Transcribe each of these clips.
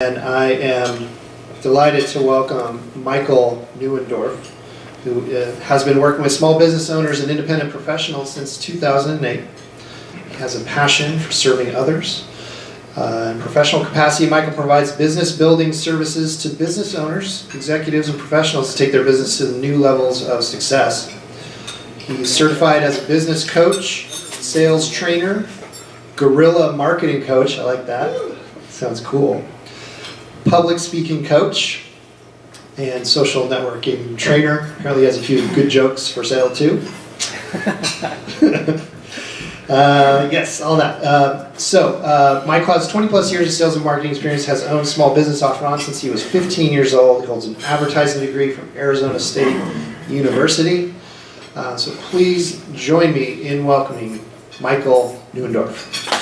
And I am delighted to welcome Michael Neuendorf, who has been working with small business owners and independent professionals since 2008. He has a passion for serving others. In professional capacity, Michael provides business building services to business owners, executives, and professionals to take their business to new levels of success. He's certified as a business coach, sales trainer, guerrilla marketing coach, I like that, sounds cool, public speaking coach, and social networking trainer. Apparently has a few good jokes for sale too. Yes, all that. Michael has 20 plus years of sales and marketing experience, has owned small business off and on since he was 15 years old. He holds an advertising degree from Arizona State University. So please join me in welcoming Michael Neuendorf.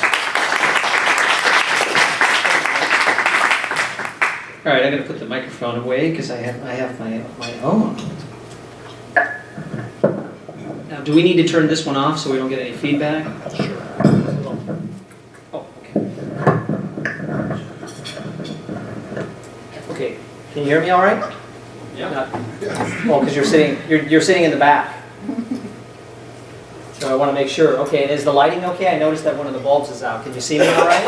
All right, I'm going to put the microphone away because I have my own. Now, do we need to turn this one off so we don't get any feedback? Sure. Oh, okay. Okay, can you hear me all right? Yeah. Oh, because you're sitting in the back. So I want to make sure. Okay, and is the lighting okay? I noticed that one of the bulbs is out. Can you see me all right?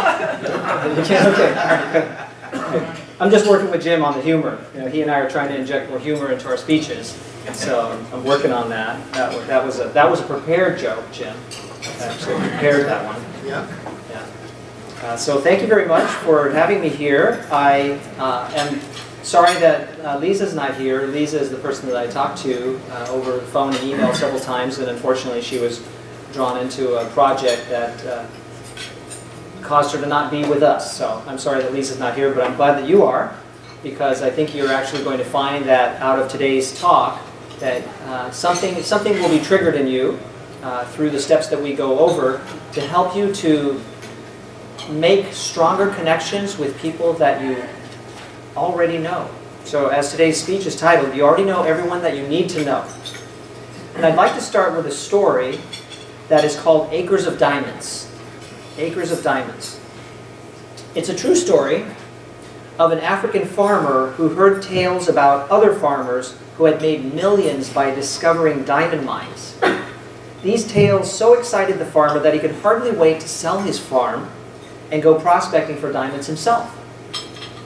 You can? Okay. All right, good. Okay. I'm just working with Jim on the humor. You know, he and I are trying to inject more humor into our speeches, so I'm working on that. That was a prepared joke, Jim. I actually prepared that one. Yeah. Yeah. So thank you very much for having me here. I am sorry that Lisa's not here. Lisa is the person that I talked to over the phone and email several times, and unfortunately she was drawn into a project that caused her to not be with us. So I'm sorry that Lisa's not here, but I'm glad that you are, because I think you're actually going to find that out of today's talk that something will be triggered in you through the steps that we go over to help you to make stronger connections with people that you already know. So as today's speech is titled, you already know everyone that you need to know. And I'd like to start with a story that is called Acres of Diamonds. Acres of Diamonds. It's a true story of an African farmer who heard tales about other farmers who had made millions by discovering diamond mines. These tales so excited the farmer that he could hardly wait to sell his farm and go prospecting for diamonds himself.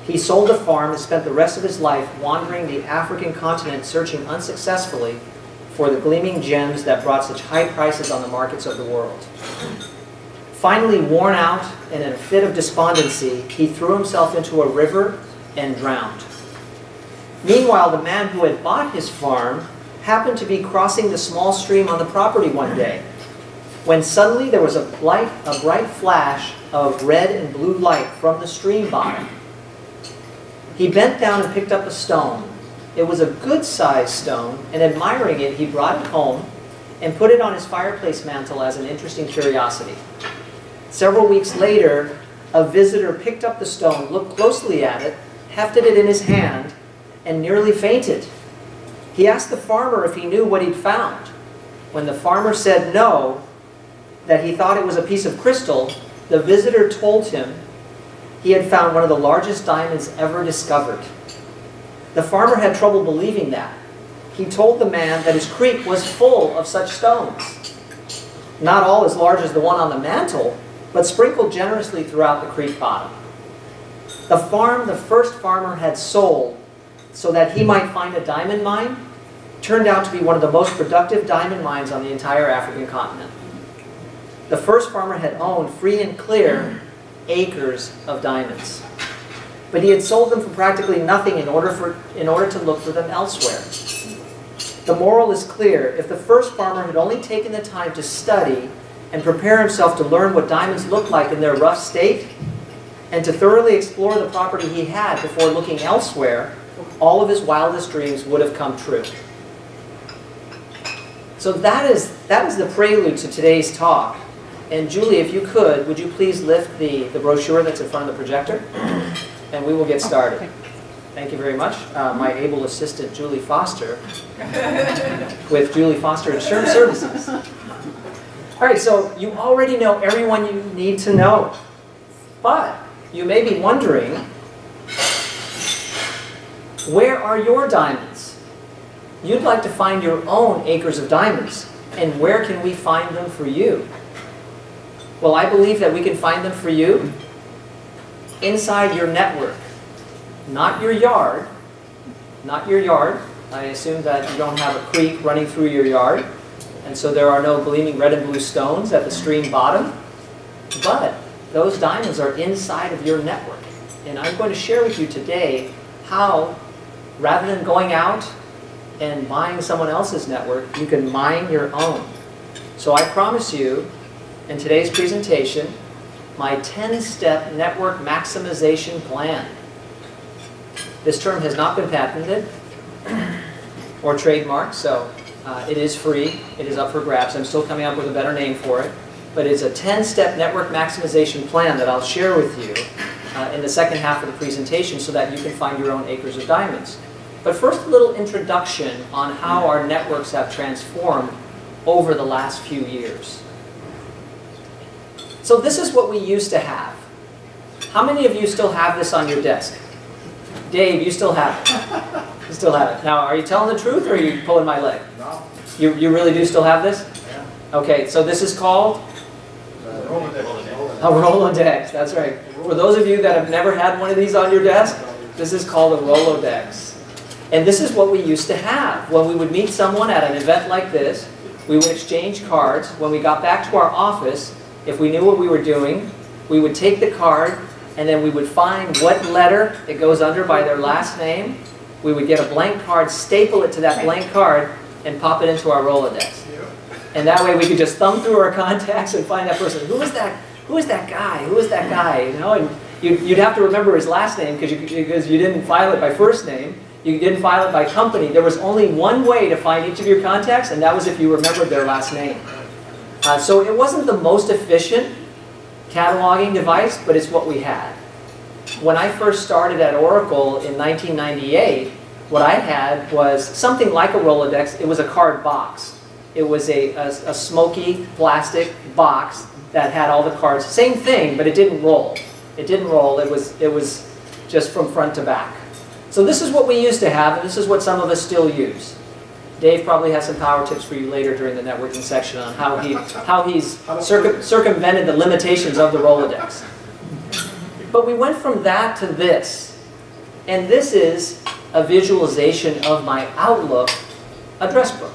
He sold the farm and spent the rest of his life wandering the African continent searching unsuccessfully for the gleaming gems that brought such high prices on the markets of the world. Finally worn out and in a fit of despondency, he threw himself into a river and drowned. Meanwhile, the man who had bought his farm happened to be crossing the small stream on the property one day, when suddenly there was a bright flash of red and blue light from the stream bottom. He bent down and picked up a stone. It was a good-sized stone, and admiring it, he brought it home and put it on his fireplace mantle as an interesting curiosity. Several weeks later, a visitor picked up the stone, looked closely at it, hefted it in his hand, and nearly fainted. He asked the farmer if he knew what he'd found. When the farmer said no, that he thought it was a piece of crystal, the visitor told him he had found one of the largest diamonds ever discovered. The farmer had trouble believing that. He told the man that his creek was full of such stones. Not all as large as the one on the mantle, but sprinkled generously throughout the creek bottom. The farm the first farmer had sold so that he might find a diamond mine turned out to be one of the most productive diamond mines on the entire African continent. The first farmer had owned free and clear acres of diamonds, but he had sold them for practically nothing in order to look for them elsewhere. The moral is clear. If the first farmer had only taken the time to study and prepare himself to learn what diamonds look like in their rough state, and to thoroughly explore the property he had before looking elsewhere, all of his wildest dreams would have come true. So that is the prelude to today's talk. And Julie, if you could, would you please lift the brochure that's in front of the projector? And we will get started. Thank you very much. My able assistant, Julie Foster, with Julie Foster Insurance Services. All right, so you already know everyone you need to know. But you may be wondering, Where are your diamonds? You'd like to find your own acres of diamonds. And where can we find them for you? Well, I believe that we can find them for you inside your network. Not your yard. Not your yard. I assume that you don't have a creek running through your yard, and so there are no gleaming red and blue stones at the stream bottom. But those diamonds are inside of your network. And I'm going to share with you today how, rather than going out and buying someone else's network, you can mine your own. So I promise you, in today's presentation, my 10-step network maximization plan. This term has not been patented or trademarked, so it is free. It is up for grabs. I'm still coming up with a better name for it. But it's a 10-step network maximization plan that I'll share with you in the second half of the presentation so that you can find your own acres of diamonds. But first, a little introduction on how our networks have transformed over the last few years. So this is what we used to have. How many of you still have this on your desk? Dave, you still have it. You still have it. Now, are you telling the truth or are you pulling my leg? No. You really do still have this? Yeah. Okay, so this is called Rolodex. a Rolodex. That's right. For those of you that have never had one of these on your desk, this is called a Rolodex. And this is what we used to have. When we would meet someone at an event like this, we would exchange cards. When we got back to our office, if we knew what we were doing, we would take the card and then we would find what letter it goes under by their last name. We would get a blank card, staple it to that blank card, and pop it into our Rolodex. And that way we could just thumb through our contacts and find that person. Who is that? Who is that guy? Who is that guy? You know, and you'd have to remember his last name because you didn't file it by first name. You didn't file it by company. There was only one way to find each of your contacts, and that was if you remembered their last name. So it wasn't the most efficient cataloging device, but it's what we had. When I first started at Oracle in 1998, what I had was something like a Rolodex. It was a card box. It was a smoky plastic box that had all the cards. Same thing, but it didn't roll. It didn't roll. It was just from front to back. So this is what we used to have, and this is what some of us still use. Dave probably has some power tips for you later during the networking section on how he's circumvented the limitations of the Rolodex. But we went from that to this. And this is a visualization of my Outlook address book.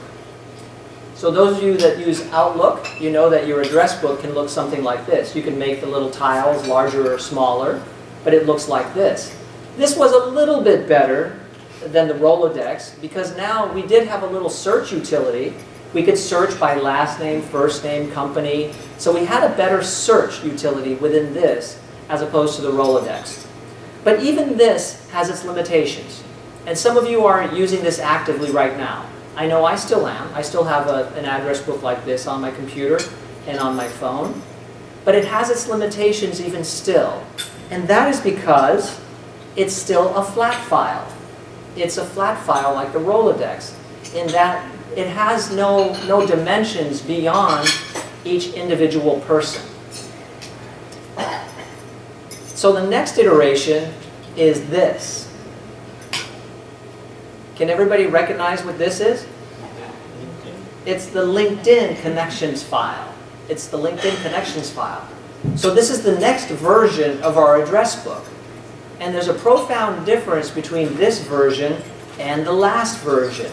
So those of you that use Outlook, you know that your address book can look something like this. You can make the little tiles larger or smaller, but it looks like this. This was a little bit better than the Rolodex because now we did have a little search utility. We could search by last name, first name, company. So we had a better search utility within this as opposed to the Rolodex. But even this has its limitations. And some of you are using this actively right now. I know I still am. I still have an address book like this on my computer and on my phone. But it has its limitations even still. And that is because it's still a flat file. It's a flat file like the Rolodex in that it has no dimensions beyond each individual person. So the next iteration is this. Can everybody recognize what this is? It's the LinkedIn connections file. It's the LinkedIn connections file. So this is the next version of our address book. And there's a profound difference between this version and the last version.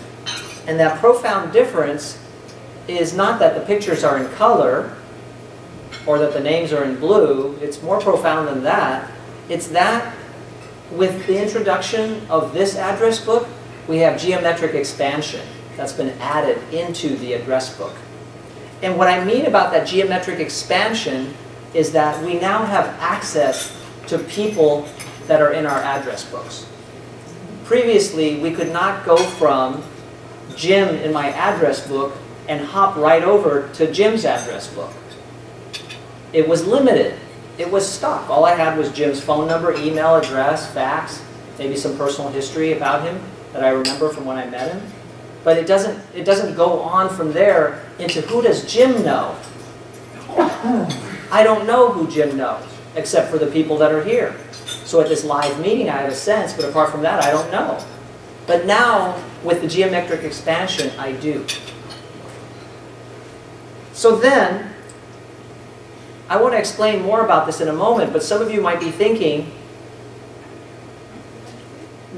And that profound difference is not that the pictures are in color or that the names are in blue. It's more profound than that. It's that with the introduction of this address book, we have geometric expansion that's been added into the address book. And what I mean about that geometric expansion is that we now have access to people that are in our address books. Previously, we could not go from Jim in my address book and hop right over to Jim's address book. It was limited. It was stuck. All I had was Jim's phone number, email address, fax, maybe some personal history about him that I remember from when I met him. But it doesn't go on from there into who does Jim know. I don't know who Jim knows, except for the people that are here. So at this live meeting, I have a sense, but apart from that, I don't know. But now, with the geometric expansion, I do. So then, I want to explain more about this in a moment, but some of you might be thinking,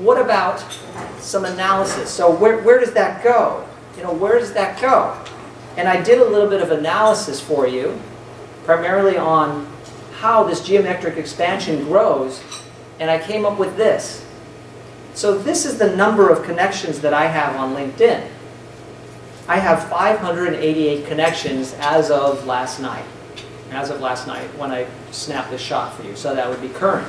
what about some analysis? So where does that go? Where does that go? And I did a little bit of analysis for you, primarily on how this geometric expansion grows, and I came up with this. So this is the number of connections that I have on LinkedIn. I have 588 connections as of last night. As of last night, when I snapped this shot for you, so that would be current.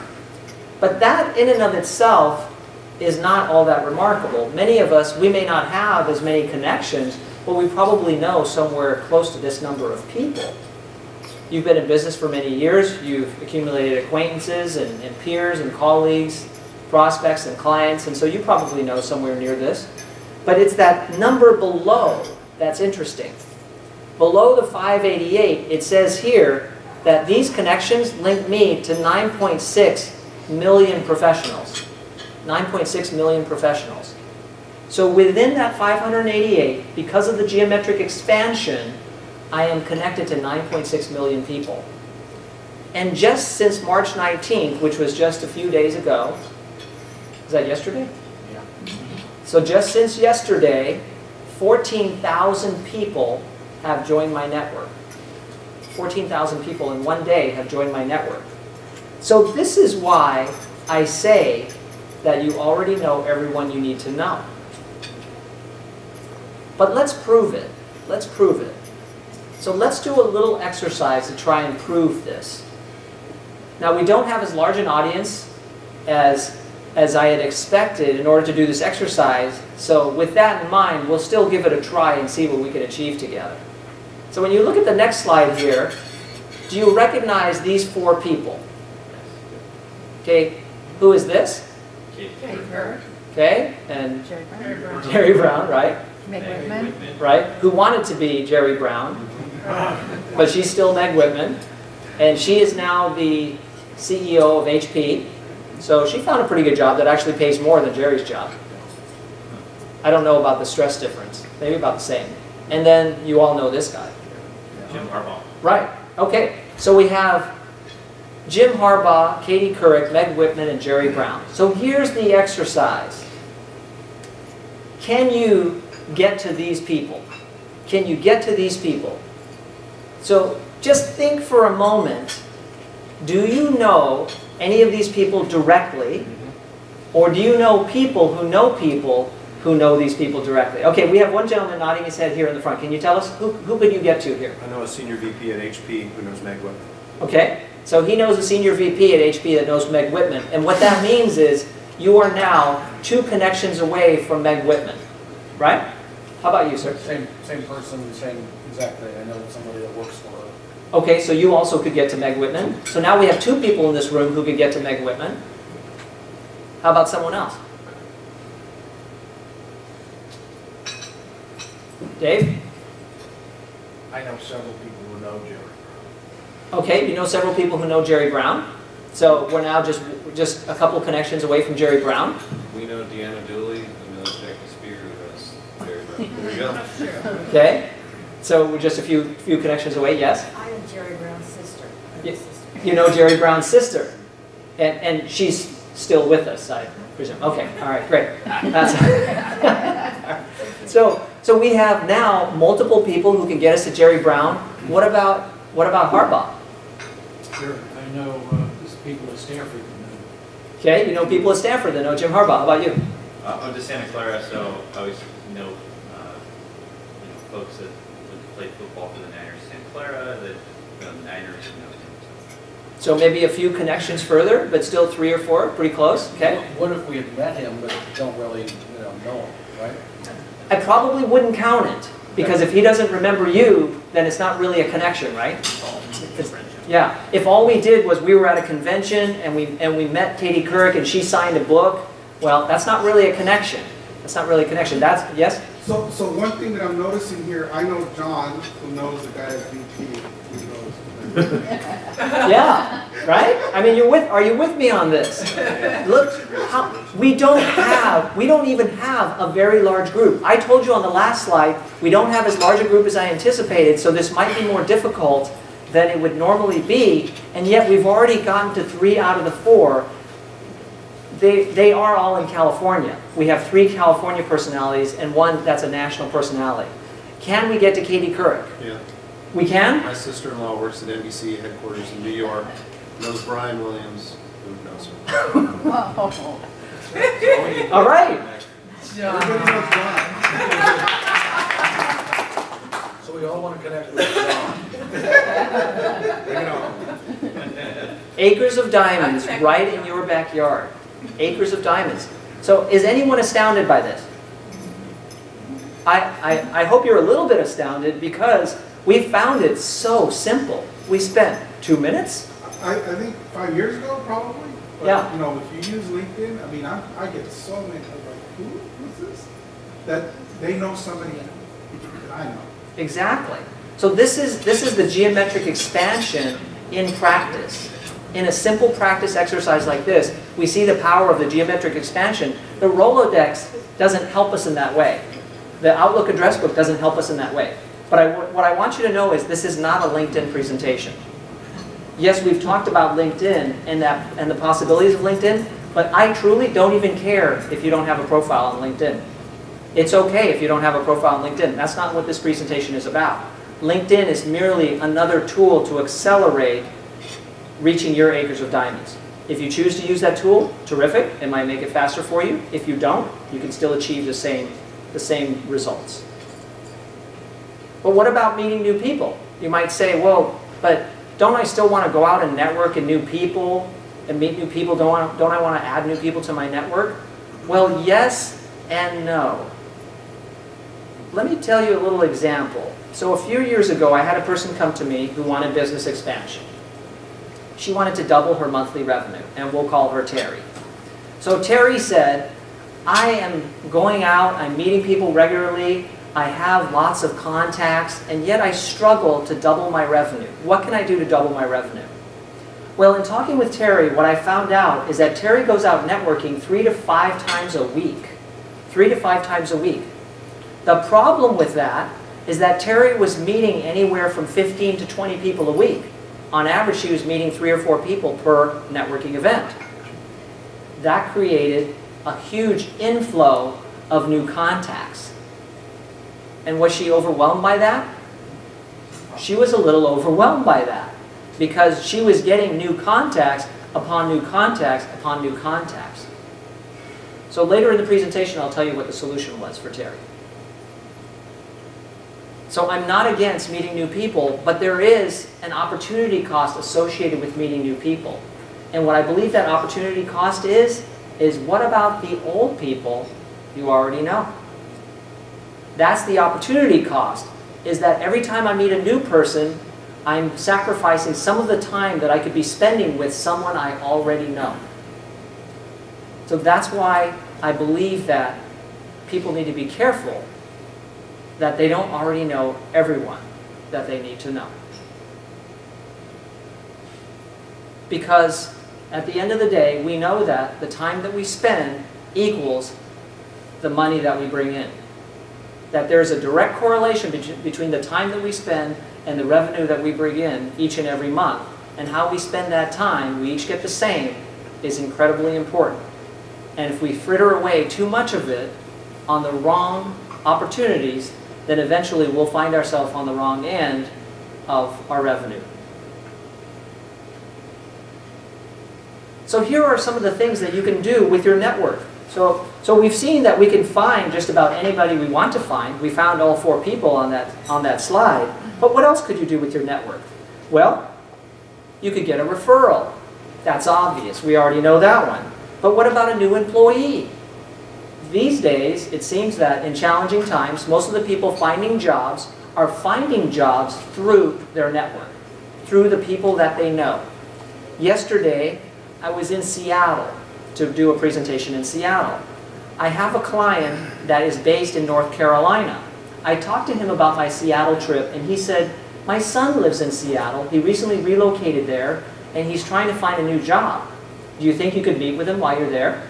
But that in and of itself is not all that remarkable. Many of us, we may not have as many connections, but we probably know somewhere close to this number of people. You've been in business for many years, you've accumulated acquaintances and peers and colleagues, prospects and clients, and so you probably know somewhere near this. But it's that number below that's interesting. Below the 588, it says here that these connections link me to 9.6 million professionals. 9.6 million professionals. So within that 588, because of the geometric expansion, I am connected to 9.6 million people. And just since March 19th, which was just a few days ago, is that yesterday? Yeah. So just since yesterday, 14,000 people have joined my network. 14,000 people in one day have joined my network. So this is why I say that you already know everyone you need to know. But let's prove it. Let's prove it. So let's do a little exercise to try and prove this. Now, we don't have as large an audience as I had expected in order to do this exercise. So with that in mind, we'll still give it a try and see what we can achieve together. So when you look at the next slide here, do you recognize these four people? Okay, who is this? Okay, and Jerry Brown, right? Meg Whitman. Right, who wanted to be Jerry Brown, but she's still Meg Whitman, and she is now the CEO of HP. So she found a pretty good job that actually pays more than Jerry's job. I don't know about the stress difference, maybe about the same. And then you all know this guy. Jim Harbaugh. Right, okay, so we have Jim Harbaugh, Katie Couric, Meg Whitman, and Jerry Brown. So here's the exercise. Can you get to these people? Can you get to these people? So just think for a moment, do you know any of these people directly? Or do you know people who know these people directly? Okay, we have one gentleman nodding his head here in the front. Can you tell us, who could you get to here? I know a senior VP at HP who knows Meg Whitman. Okay, so he knows a senior VP at HP that knows Meg Whitman. And what that means is you are now 2 connections away from Meg Whitman, right? How about you, sir? Same person, same exactly. I know somebody that works for her. Okay, so you also could get to Meg Whitman. So now we have 2 people in this room who could get to Meg Whitman. How about someone else? Dave? I know several people who know Jerry. Okay, you know several people who know Jerry Brown. So we're now just a couple connections away from Jerry Brown. We know Deanna Dooley, we know Jackie Spear, who has Jerry Brown. There we go. Okay, so we're just a few connections away, yes? I am Jerry Brown's sister. You know Jerry Brown's sister, and she's still with us, I presume. Okay, all right, great. So we have now multiple people who can get us to Jerry Brown. What about Harbaugh? Sure. I know people at Stanford. Okay, you know people at Stanford that know Jim Harbaugh. How about you? I'm to Santa Clara, so I always know, folks that play football for the Niners in Santa Clara, that the Niners know him. So maybe a few connections further, but still 3 or 4, pretty close. Okay. What if we had met him but don't really know him, right? I probably wouldn't count it because if he doesn't remember you, then it's not really a connection, right? Yeah. If all we did was we were at a convention and we met Katie Couric and she signed a book, well, that's not really a connection. That's not really a connection. That's yes. So one thing that I'm noticing here, I know John, who knows the guy at VP, who knows. Yeah. Right? I mean, are you with me on this? Look. We don't even have a very large group. I told you on the last slide, we don't have as large a group as I anticipated, so this might be more difficult than it would normally be, and yet we've already gotten to 3 out of the 4. They are all in California. We have 3 California personalities and 1 that's a national personality. Can we get to Katie Couric? Yeah. We can? My sister-in-law works at NBC headquarters in New York, knows Brian Williams, who knows her. Whoa. All right. Everybody knows John. So we all want to connect with John. Bring it on. Acres of diamonds right in your backyard. Acres of diamonds. So is anyone astounded by this? I hope you're a little bit astounded because we found it so simple. We spent 2 minutes. I think 5 years ago, probably. But, Yeah. you know, if you use LinkedIn, I mean, I get so many, I'm like, who's this? That they know somebody that I know. Exactly. So this is the geometric expansion in practice. In a simple practice exercise like this, we see the power of the geometric expansion. The Rolodex doesn't help us in that way. The Outlook address book doesn't help us in that way. But what I want you to know is this is not a LinkedIn presentation. Yes, we've talked about LinkedIn and the possibilities of LinkedIn, but I truly don't even care if you don't have a profile on LinkedIn. It's okay if you don't have a profile on LinkedIn. That's not what this presentation is about. LinkedIn is merely another tool to accelerate reaching your acres of diamonds. If you choose to use that tool, terrific. It might make it faster for you. If you don't, you can still achieve the same results. But what about meeting new people? You might say, well, but don't I still want to go out and network and new people and meet new people? Don't I want to add new people to my network? Well, yes and no. Let me tell you a little example. So a few years ago, I had a person come to me who wanted business expansion. She wanted to double her monthly revenue, and we'll call her Terry. So Terry said, I am going out, I'm meeting people regularly, I have lots of contacts, and yet I struggle to double my revenue. What can I do to double my revenue? Well, in talking with Terry, what I found out is that Terry goes out networking 3 to 5 times a week. 3 to 5 times a week. The problem with that is that Terry was meeting anywhere from 15 to 20 people a week. On average, she was meeting 3 or 4 people per networking event. That created a huge inflow of new contacts. And was she overwhelmed by that? She was a little overwhelmed by that because she was getting new contacts upon new contacts upon new contacts. So later in the presentation, I'll tell you what the solution was for Terry. So I'm not against meeting new people, but there is an opportunity cost associated with meeting new people. And what I believe that opportunity cost is what about the old people you already know? That's the opportunity cost, is that every time I meet a new person, I'm sacrificing some of the time that I could be spending with someone I already know. So that's why I believe that people need to be careful that they don't already know everyone that they need to know. Because at the end of the day, we know that the time that we spend equals the money that we bring in. That there's a direct correlation between the time that we spend and the revenue that we bring in each and every month. And how we spend that time, we each get the same, is incredibly important. And if we fritter away too much of it on the wrong opportunities, then eventually we'll find ourselves on the wrong end of our revenue. So here are some of the things that you can do with your network. So we've seen that we can find just about anybody we want to find. We found all 4 people on that slide. But what else could you do with your network? Well, you could get a referral. That's obvious. We already know that one. But what about a new employee? These days, it seems that in challenging times, most of the people finding jobs are finding jobs through their network, through the people that they know. Yesterday, I was in Seattle to do a presentation in Seattle. I have a client that is based in North Carolina. I talked to him about my Seattle trip, and he said, my son lives in Seattle. He recently relocated there, and he's trying to find a new job. Do you think you could meet with him while you're there?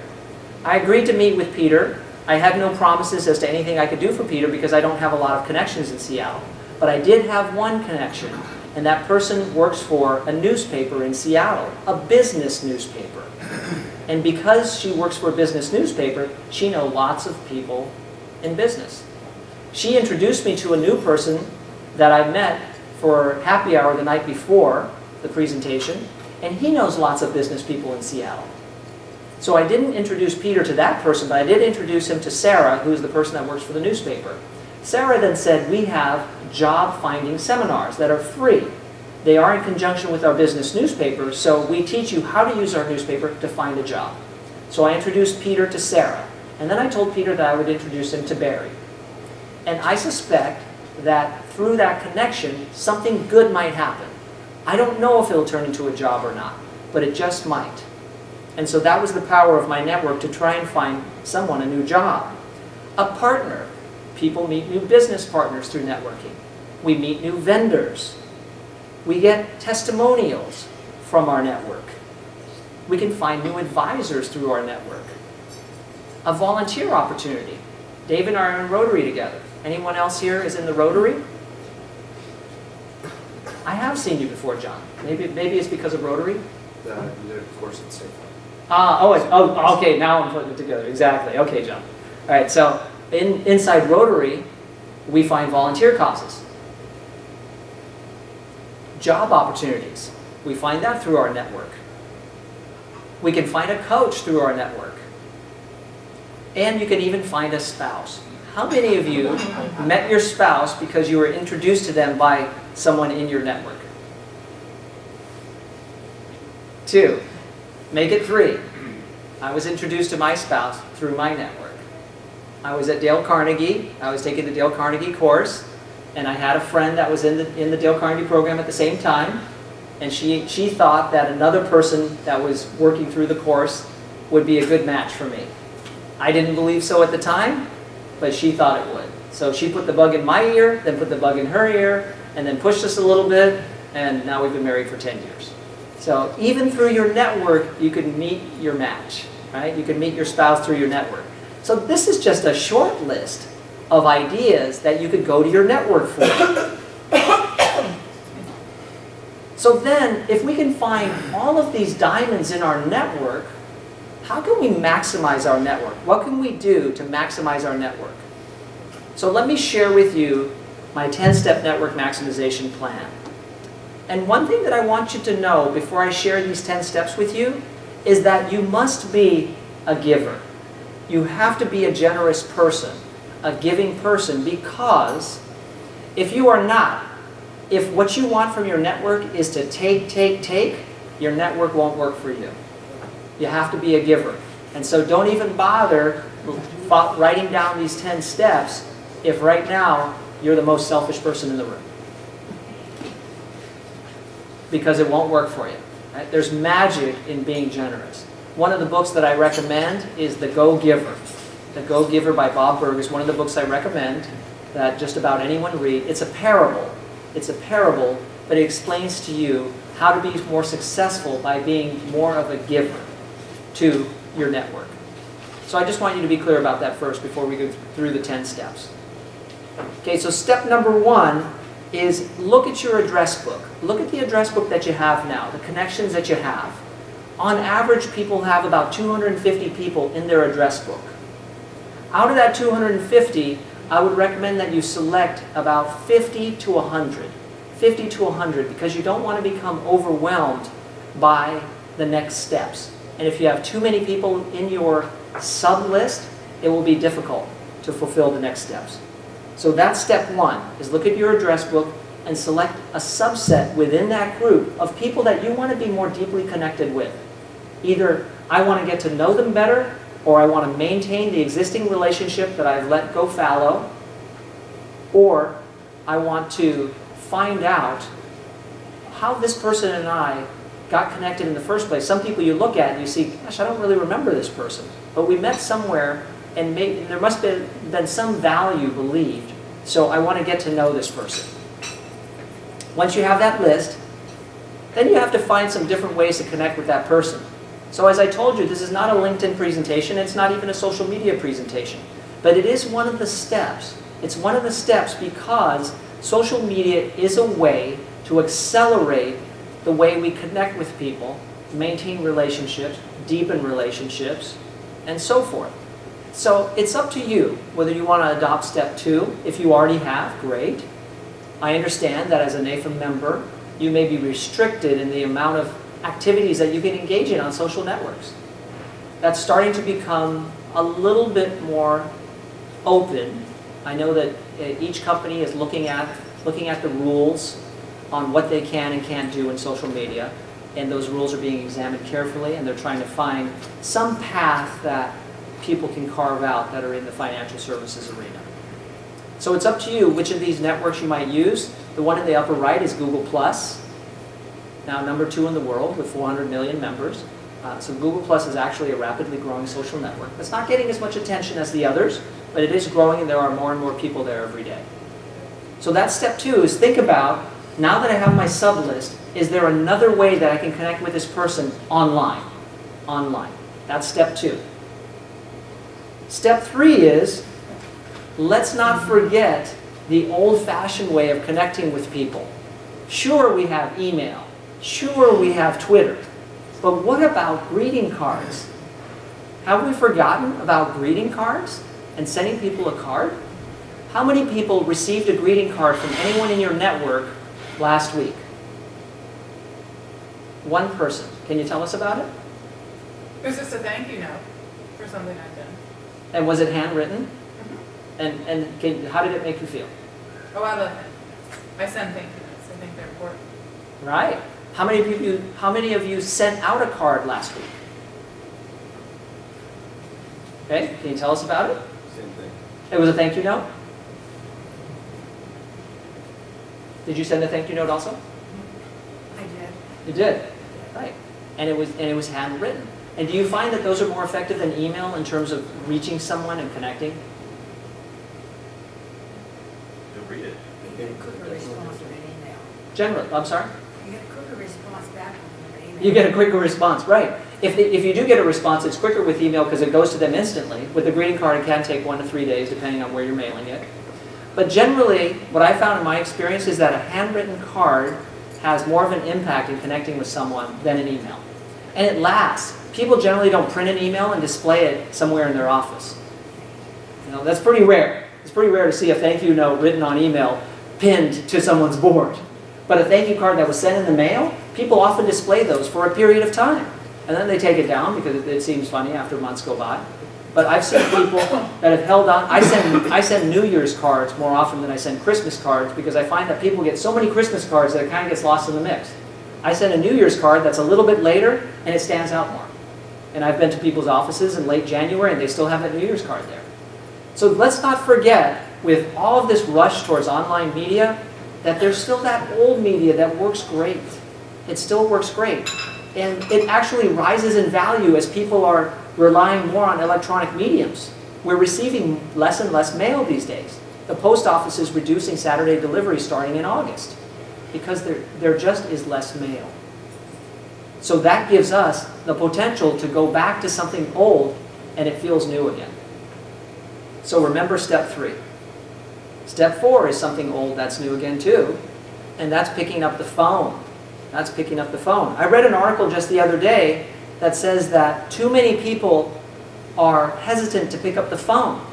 I agreed to meet with Peter. I had no promises as to anything I could do for Peter because I don't have a lot of connections in Seattle. But I did have one connection, and that person works for a newspaper in Seattle, a business newspaper. And because she works for a business newspaper, she knows lots of people in business. She introduced me to a new person that I met for happy hour the night before the presentation, and he knows lots of business people in Seattle. So I didn't introduce Peter to that person, but I did introduce him to Sarah, who's the person that works for the newspaper. Sarah then said, we have job finding seminars that are free. They are in conjunction with our business newspaper, so we teach you how to use our newspaper to find a job. So I introduced Peter to Sarah, and then I told Peter that I would introduce him to Barry. And I suspect that through that connection, something good might happen. I don't know if it'll turn into a job or not, but it just might. And so that was the power of my network, to try and find someone a new job. A partner. People meet new business partners through networking. We meet new vendors. We get testimonials from our network. We can find new advisors through our network. A volunteer opportunity. Dave and I are in Rotary together. Anyone else here is in the Rotary? I have seen you before, John. Maybe it's because of Rotary? Of course, it's safe. Okay, now I'm putting it together. Exactly. Okay, John. All right, so inside Rotary, we find volunteer causes. Job opportunities. We find that through our network. We can find a coach through our network. And you can even find a spouse. How many of you met your spouse because you were introduced to them by someone in your network? 2. Make it 3. I was introduced to my spouse through my network. I was at Dale Carnegie. I was taking the Dale Carnegie course, and I had a friend that was in the Dale Carnegie program at the same time, and she thought that another person that was working through the course would be a good match for me. I didn't believe so at the time, but she thought it would. So she put the bug in my ear, then put the bug in her ear, and then pushed us a little bit, and now we've been married for 10 years. So even through your network, you can meet your match, right? You can meet your spouse through your network. So this is just a short list of ideas that you could go to your network for. So then, if we can find all of these diamonds in our network, how can we maximize our network? What can we do to maximize our network? So let me share with you my 10-step network maximization plan. And one thing that I want you to know before I share these 10 steps with you is that you must be a giver. You have to be a generous person, a giving person, because if you are not, if what you want from your network is to take, your network won't work for you. You have to be a giver. And so don't even bother writing down these 10 steps if right now you're the most selfish person in the room. Because it won't work for you. Right? There's magic in being generous. One of the books that I recommend is The Go-Giver. The Go-Giver by Bob Burg is one of the books I recommend that just about anyone read. It's a parable. It's a parable, but it explains to you how to be more successful by being more of a giver to your network. So I just want you to be clear about that first before we go through the 10 steps. Okay, so step number 1 is look at your address book. Look at the address book that you have now, the connections that you have. On average, people have about 250 people in their address book. Out of that 250, I would recommend that you select about 50 to 100. 50 to 100, because you don't want to become overwhelmed by the next steps. And if you have too many people in your sub-list, it will be difficult to fulfill the next steps. So that's step 1, is look at your address book and select a subset within that group of people that you want to be more deeply connected with. Either I want to get to know them better, or I want to maintain the existing relationship that I've let go fallow, or I want to find out how this person and I got connected in the first place. Some people you look at and you see, gosh, I don't really remember this person, but we met somewhere and there must have been some value believed, so I want to get to know this person. Once you have that list, then you have to find some different ways to connect with that person. So as I told you, this is not a LinkedIn presentation, it's not even a social media presentation. But it is one of the steps. It's one of the steps because social media is a way to accelerate the way we connect with people, maintain relationships, deepen relationships, and so forth. So it's up to you whether you want to adopt step 2. If you already have, great. I understand that as a NAIFA member, you may be restricted in the amount of activities that you can engage in on social networks. That's starting to become a little bit more open. I know that each company is looking at the rules on what they can and can't do in social media, and those rules are being examined carefully, and they're trying to find some path that people can carve out that are in the financial services arena. So it's up to you which of these networks you might use. The one in the upper right is Google+, now number 2 in the world with 400 million members. So Google+ is actually a rapidly growing social network. It's not getting as much attention as the others, but it is growing and there are more and more people there every day. So that's step 2, is think about, now that I have my sub list, is there another way that I can connect with this person online? Online. That's step 2. Step 3 is, let's not forget the old-fashioned way of connecting with people. Sure, we have email. Sure, we have Twitter. But what about greeting cards? Have we forgotten about greeting cards and sending people a card? How many people received a greeting card from anyone in your network last week? One person. Can you tell us about it? It was just a thank you note for something I've done. And was it handwritten? Mm-hmm. And how did it make you feel? Oh, I love it. I send thank you notes. I think they're important. Right. How many of you sent out a card last week? Okay, can you tell us about it? Same thing. It was a thank you note? Did you send a thank you note also? I did. You did. Right. And it was handwritten. And do you find that those are more effective than email in terms of reaching someone and connecting? You'll read it. You get a quicker response from an email. Generally, I'm sorry? You get a quicker response back from an email. You get a quicker response, right. If you do get a response, it's quicker with email because it goes to them instantly. With a greeting card, it can take 1 to 3 days, depending on where you're mailing it. But generally, what I found in my experience is that a handwritten card has more of an impact in connecting with someone than an email. And it lasts. People generally don't print an email and display it somewhere in their office. You know, that's pretty rare. It's pretty rare to see a thank you note written on email pinned to someone's board. But a thank you card that was sent in the mail, people often display those for a period of time. And then they take it down because it seems funny after months go by. But I've seen people that have held on. I send New Year's cards more often than I send Christmas cards because I find that people get so many Christmas cards that it kind of gets lost in the mix. I send a New Year's card that's a little bit later and it stands out more. And I've been to people's offices in late January and they still have that New Year's card there. So let's not forget, with all of this rush towards online media, that there's still that old media that works great. It still works great. And it actually rises in value as people are relying more on electronic mediums. We're receiving less and less mail these days. The post office is reducing Saturday delivery starting in August because there just is less mail. So that gives us the potential to go back to something old and it feels new again. So remember step 3. Step 4 is something old that's new again too, and that's picking up the phone. That's picking up the phone. I read an article just the other day that says that too many people are hesitant to pick up the phone.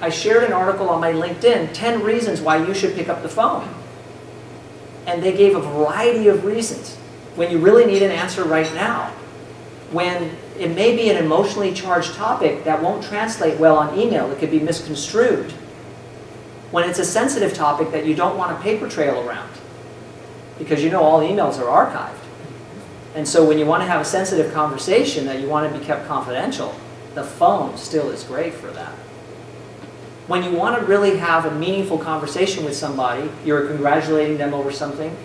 I shared an article on my LinkedIn, 10 reasons why you should pick up the phone. And they gave a variety of reasons. When you really need an answer right now. When it may be an emotionally charged topic that won't translate well on email, it could be misconstrued. When it's a sensitive topic that you don't want a paper trail around. Because you know all emails are archived. And so when you want to have a sensitive conversation that you want to be kept confidential, the phone still is great for that. When you want to really have a meaningful conversation with somebody, you're congratulating them over something,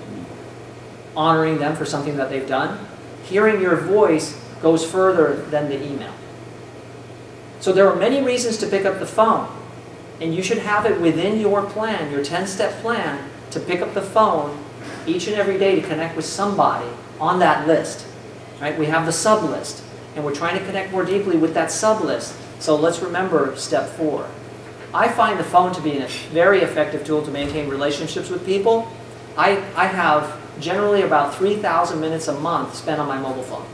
honoring them for something that they've done, hearing your voice goes further than the email. So there are many reasons to pick up the phone, and you should have it within your plan, your 10-step plan, to pick up the phone each and every day to connect with somebody on that list. Right? We have the sub list. And we're trying to connect more deeply with that sub-list. So let's remember step 4. I find the phone to be a very effective tool to maintain relationships with people. I have generally about 3,000 minutes a month spent on my mobile phone.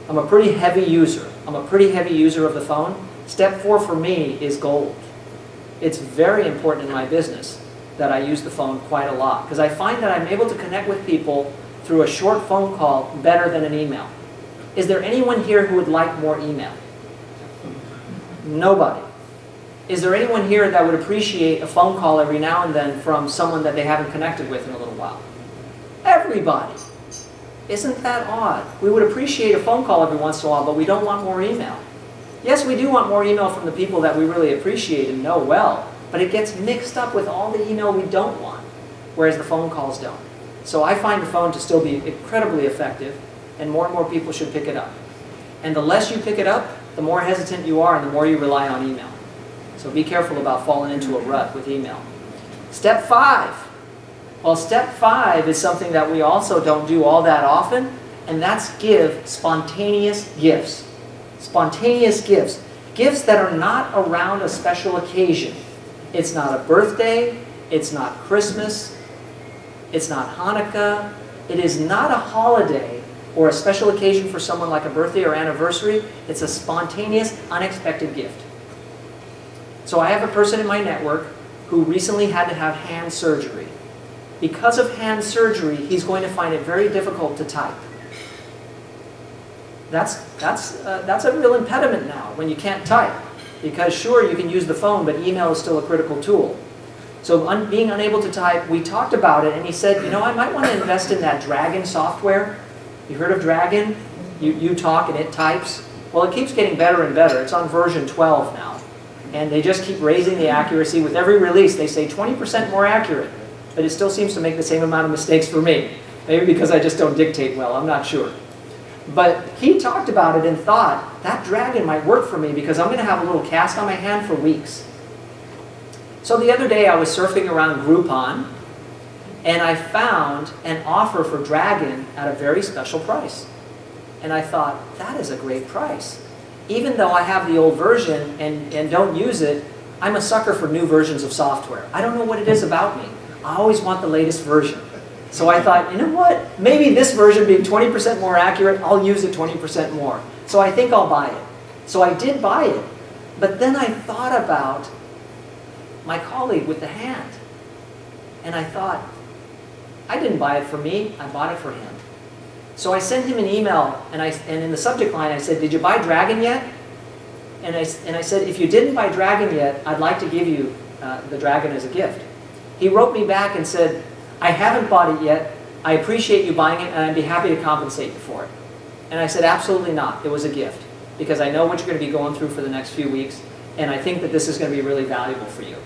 I'm a pretty heavy user. I'm a pretty heavy user of the phone. Step 4 for me is gold. It's very important in my business that I use the phone quite a lot, because I find that I'm able to connect with people through a short phone call better than an email. Is there anyone here who would like more email? Nobody. Is there anyone here that would appreciate a phone call every now and then from someone that they haven't connected with in a little while? Everybody. Isn't that odd? We would appreciate a phone call every once in a while, but we don't want more email. Yes, we do want more email from the people that we really appreciate and know well, but it gets mixed up with all the email we don't want, whereas the phone calls don't. So I find the phone to still be incredibly effective, and more people should pick it up. And the less you pick it up, the more hesitant you are and the more you rely on email. So be careful about falling into a rut with email. Step 5. Well, step 5 is something that we also don't do all that often, and that's give spontaneous gifts. Spontaneous gifts. Gifts that are not around a special occasion. It's not a birthday, it's not Christmas, it's not Hanukkah, it is not a holiday or a special occasion for someone like a birthday or anniversary. It's a spontaneous, unexpected gift. So I have a person in my network who recently had to have hand surgery. Because of hand surgery, he's going to find it very difficult to type. That's a real impediment now when you can't type. Because sure, you can use the phone, but email is still a critical tool. So being unable to type, we talked about it, and he said, you know, I might want to invest in that Dragon software. You heard of Dragon? You talk and it types. Well, it keeps getting better and better. It's on version 12 now. And they just keep raising the accuracy. With every release, they say 20% more accurate. But it still seems to make the same amount of mistakes for me. Maybe because I just don't dictate well, I'm not sure. But he talked about it and thought, that Dragon might work for me because I'm going to have a little cast on my hand for weeks. So the other day I was surfing around Groupon, and I found an offer for Dragon at a very special price. And I thought, that is a great price. Even though I have the old version and don't use it, I'm a sucker for new versions of software. I don't know what it is about me. I always want the latest version. So I thought, you know what? Maybe this version being 20% more accurate, I'll use it 20% more. So I think I'll buy it. So I did buy it. But then I thought about my colleague with the hand. And I thought, I didn't buy it for me, I bought it for him. So I sent him an email, and in the subject line I said, did you buy Dragon yet? And I said, if you didn't buy Dragon yet, I'd like to give you the Dragon as a gift. He wrote me back and said, I haven't bought it yet, I appreciate you buying it, and I'd be happy to compensate you for it. And I said, absolutely not, it was a gift. Because I know what you're going to be going through for the next few weeks, and I think that this is going to be really valuable for you.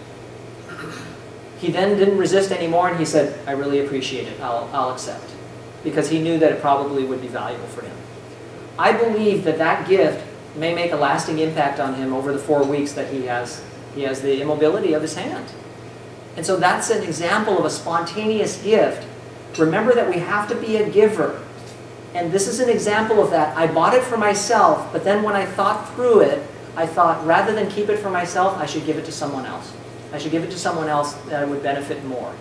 He then didn't resist anymore, and he said, I really appreciate it, I'll accept. Because he knew that it probably would be valuable for him. I believe that that gift may make a lasting impact on him over the 4 weeks that he has the immobility of his hand. And so that's an example of a spontaneous gift. Remember that we have to be a giver. And this is an example of that. I bought it for myself, but then when I thought through it, I thought rather than keep it for myself, I should give it to someone else. I should give it to someone else that would benefit more.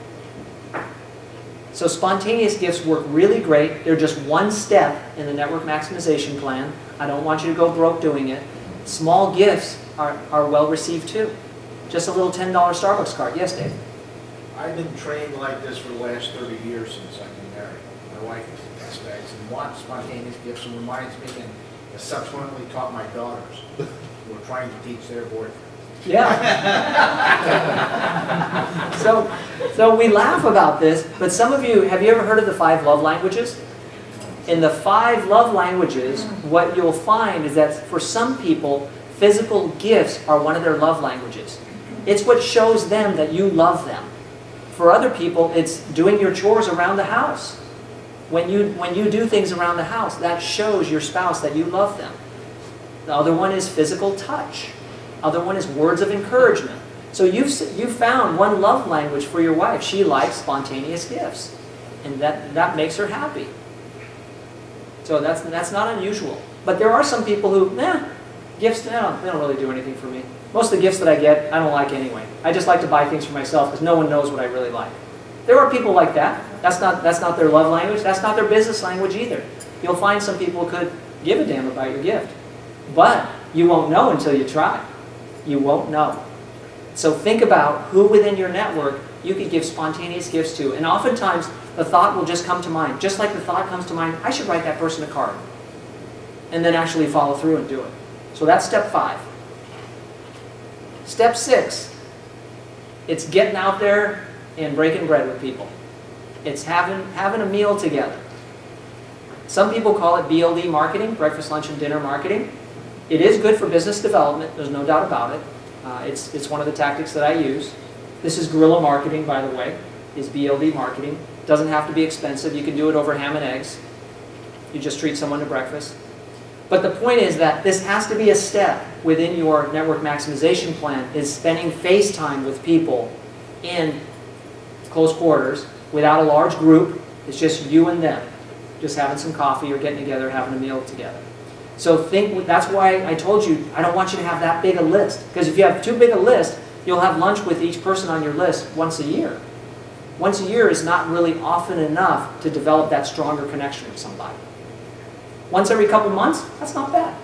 So spontaneous gifts work really great. They're just one step in the Network Maximization Plan. I don't want you to go broke doing it. Small gifts are well received too. Just a little $10 Starbucks card. Yes, Dave? I've been trained like this for the last 30 years since I've been married. My wife expects and wants spontaneous gifts and reminds me and has subsequently taught my daughters who are trying to teach their boyfriends. Yeah. So we laugh about this, but some of you, have you ever heard of the 5 love languages? In the 5 love languages, what you'll find is that for some people, physical gifts are one of their love languages. It's what shows them that you love them. For other people, it's doing your chores around the house. When you do things around the house, that shows your spouse that you love them. The other one is physical touch. Other one is words of encouragement. So you've found one love language for your wife. She likes spontaneous gifts. And that makes her happy. So that's not unusual. But there are some people who, gifts, they don't really do anything for me. Most of the gifts that I get, I don't like anyway. I just like to buy things for myself because no one knows what I really like. There are people like that. That's not their love language. That's not their business language either. You'll find some people who could give a damn about your gift. But you won't know until you try. You won't know. So think about who within your network you could give spontaneous gifts to. And oftentimes, the thought will just come to mind. Just like the thought comes to mind, I should write that person a card. And then actually follow through and do it. So that's step 5. Step 6, it's getting out there and breaking bread with people. It's having a meal together. Some people call it BLD marketing, breakfast, lunch, and dinner marketing. It is good for business development, there's no doubt about it. It's one of the tactics that I use. This is guerrilla marketing, by the way, is BLD marketing. Doesn't have to be expensive, you can do it over ham and eggs. You just treat someone to breakfast. But the point is that this has to be a step within your network maximization plan, is spending face time with people in close quarters without a large group. It's just you and them, just having some coffee or getting together, having a meal together. So that's why I told you, I don't want you to have that big a list. Because if you have too big a list, you'll have lunch with each person on your list once a year. Once a year is not really often enough to develop that stronger connection with somebody. Once every couple months, that's not bad.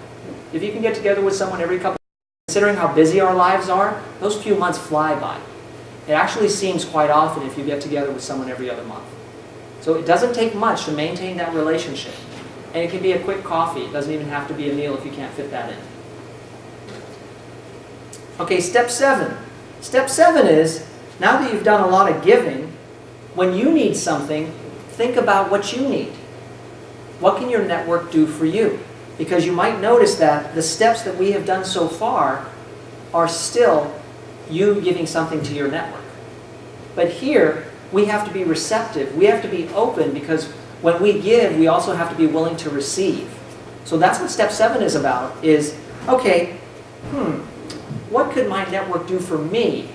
If you can get together with someone every couple months, considering how busy our lives are, those few months fly by. It actually seems quite often if you get together with someone every other month. So it doesn't take much to maintain that relationship. And it can be a quick coffee. It doesn't even have to be a meal if you can't fit that in. Okay, step 7. Step 7 is, now that you've done a lot of giving, when you need something, think about what you need. What can your network do for you? Because you might notice that the steps that we have done so far are still you giving something to your network. But here, we have to be receptive. We have to be open, because when we give, we also have to be willing to receive. So that's what step 7 is about, is, okay, what could my network do for me?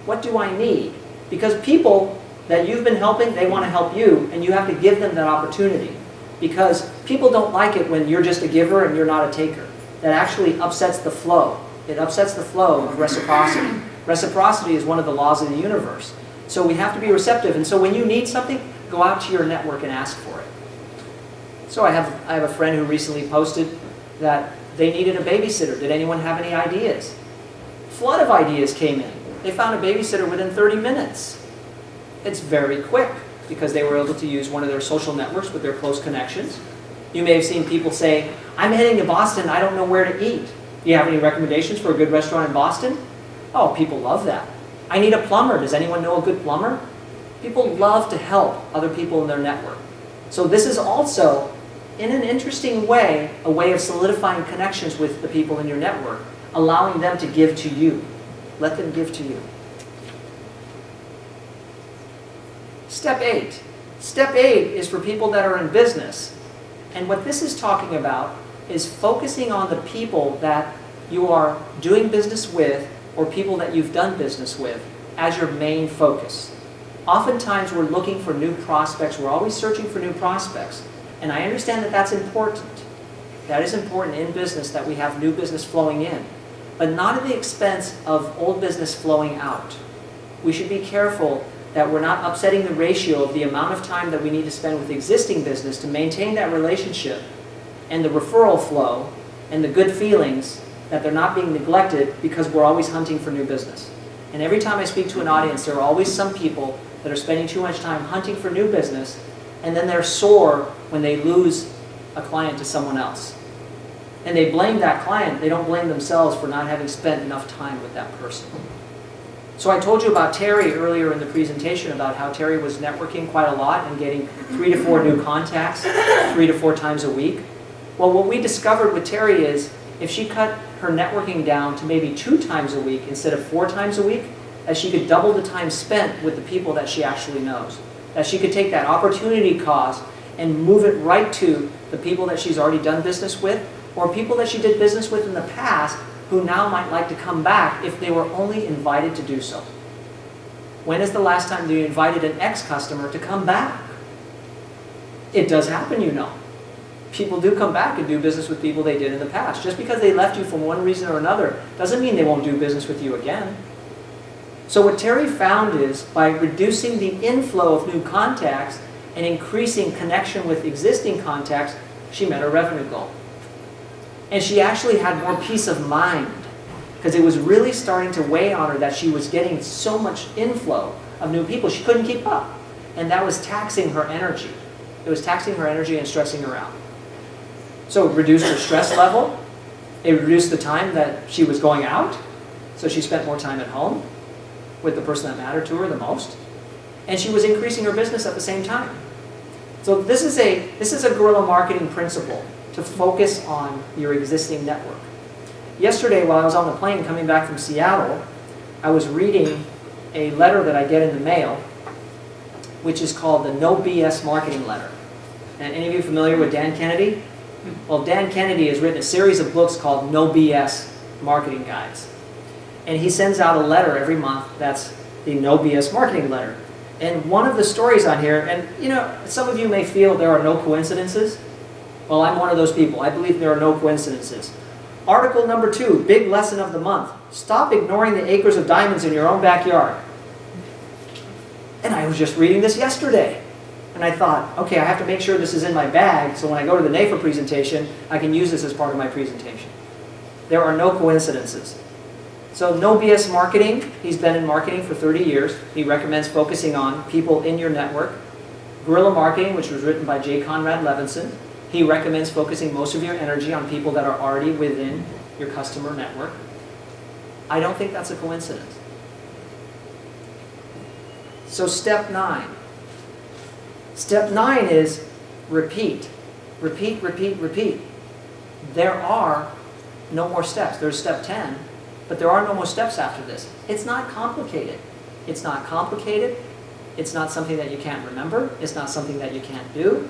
What do I need? Because people that you've been helping, they want to help you, and you have to give them that opportunity. Because people don't like it when you're just a giver and you're not a taker. That actually upsets the flow. It upsets the flow of reciprocity. Reciprocity is one of the laws of the universe. So we have to be receptive. And so when you need something, go out to your network and ask for it. So I have a friend who recently posted that they needed a babysitter. Did anyone have any ideas? Flood of ideas came in. They found a babysitter within 30 minutes. It's very quick, because they were able to use one of their social networks with their close connections. You may have seen people say, I'm heading to Boston, I don't know where to eat. Do you have any recommendations for a good restaurant in Boston? Oh, people love that. I need a plumber. Does anyone know a good plumber? People love to help other people in their network. So this is also, in an interesting way, a way of solidifying connections with the people in your network, allowing them to give to you. Let them give to you. Step 8. Step 8 is for people that are in business. And what this is talking about is focusing on the people that you are doing business with, or people that you've done business with, as your main focus. Oftentimes we're looking for new prospects. We're always searching for new prospects. And I understand that that's important. That is important in business, that we have new business flowing in. But not at the expense of old business flowing out. We should be careful that we're not upsetting the ratio of the amount of time that we need to spend with existing business to maintain that relationship, and the referral flow, and the good feelings, that they're not being neglected because we're always hunting for new business. And every time I speak to an audience, there are always some people that are spending too much time hunting for new business, and then they're sore when they lose a client to someone else. And they blame that client. They don't blame themselves for not having spent enough time with that person. So I told you about Terry earlier in the presentation, about how Terry was networking quite a lot and getting 3 to 4 new contacts 3 to 4 times a week. Well, what we discovered with Terry is if she cut her networking down to maybe 2 times a week instead of 4 times a week, that she could double the time spent with the people that she actually knows. That she could take that opportunity cost and move it right to the people that she's already done business with, or people that she did business with in the past who now might like to come back if they were only invited to do so. When is the last time that you invited an ex-customer to come back? It does happen, you know. people do come back and do business with people they did in the past. Just because they left you for one reason or another doesn't mean they won't do business with you again. So what Terry found is by reducing the inflow of new contacts and increasing connection with existing contacts, she met her revenue goal. And she actually had more peace of mind because it was really starting to weigh on her that she was getting so much inflow of new people she couldn't keep up. And that was taxing her energy. It was taxing her energy and stressing her out. So it reduced her stress level. It reduced the time that she was going out. So she spent more time at home with the person that mattered to her the most. And she was increasing her business at the same time. So this is a guerrilla marketing principle to focus on your existing network. Yesterday, while I was on the plane coming back from Seattle, I was reading a letter that I get in the mail, which is called the No BS Marketing Letter. And any of you familiar with Dan Kennedy? Well, Dan Kennedy has written a series of books called No BS Marketing Guides. And he sends out a letter every month that's the No BS Marketing Letter. And one of the stories on here, and you know, some of you may feel there are no coincidences. Well, I'm one of those people. I believe there are no coincidences. Article number 2, big lesson of the month. Stop ignoring the acres of diamonds in your own backyard. And I was just reading this yesterday. And I thought, okay, I have to make sure this is in my bag so when I go to the NAIFA presentation, I can use this as part of my presentation. There are no coincidences. So No BS Marketing, he's been in marketing for 30 years. He recommends focusing on people in your network. Guerrilla Marketing, which was written by J. Conrad Levinson, he recommends focusing most of your energy on people that are already within your customer network. I don't think that's a coincidence. So step 9. Step 9 is repeat. Repeat, repeat, repeat. There are no more steps. There's step 10, but there are no more steps after this. It's not complicated. It's not complicated. It's not something that you can't remember. It's not something that you can't do.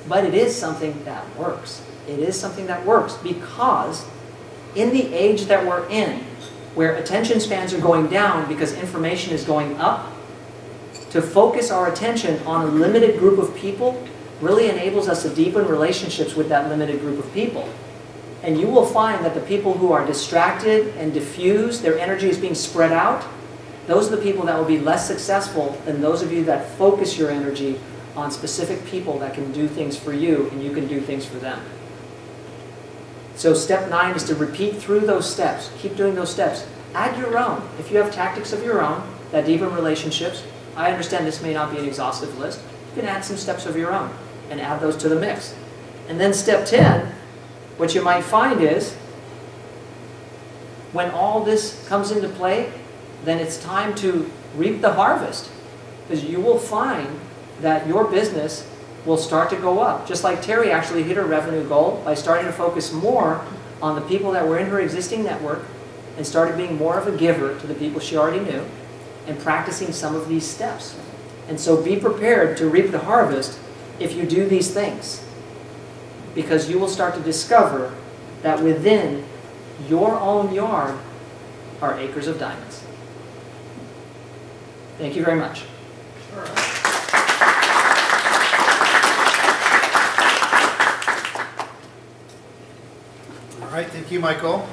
But it is something that works. It is something that works because in the age that we're in, where attention spans are going down because information is going up, to focus our attention on a limited group of people really enables us to deepen relationships with that limited group of people. And you will find that the people who are distracted and diffused, their energy is being spread out, those are the people that will be less successful than those of you that focus your energy on specific people that can do things for you and you can do things for them. So step 9 is to repeat through those steps. Keep doing those steps. Add your own. If you have tactics of your own that deepen relationships, I understand this may not be an exhaustive list. You can add some steps of your own and add those to the mix. And then step 10, what you might find is when all this comes into play, then it's time to reap the harvest. Because you will find that your business will start to go up. Just like Terry actually hit her revenue goal by starting to focus more on the people that were in her existing network and started being more of a giver to the people she already knew and practicing some of these steps. And so be prepared to reap the harvest if you do these things. Because you will start to discover that within your own yard are acres of diamonds. Thank you very much. All right, thank you, Michael.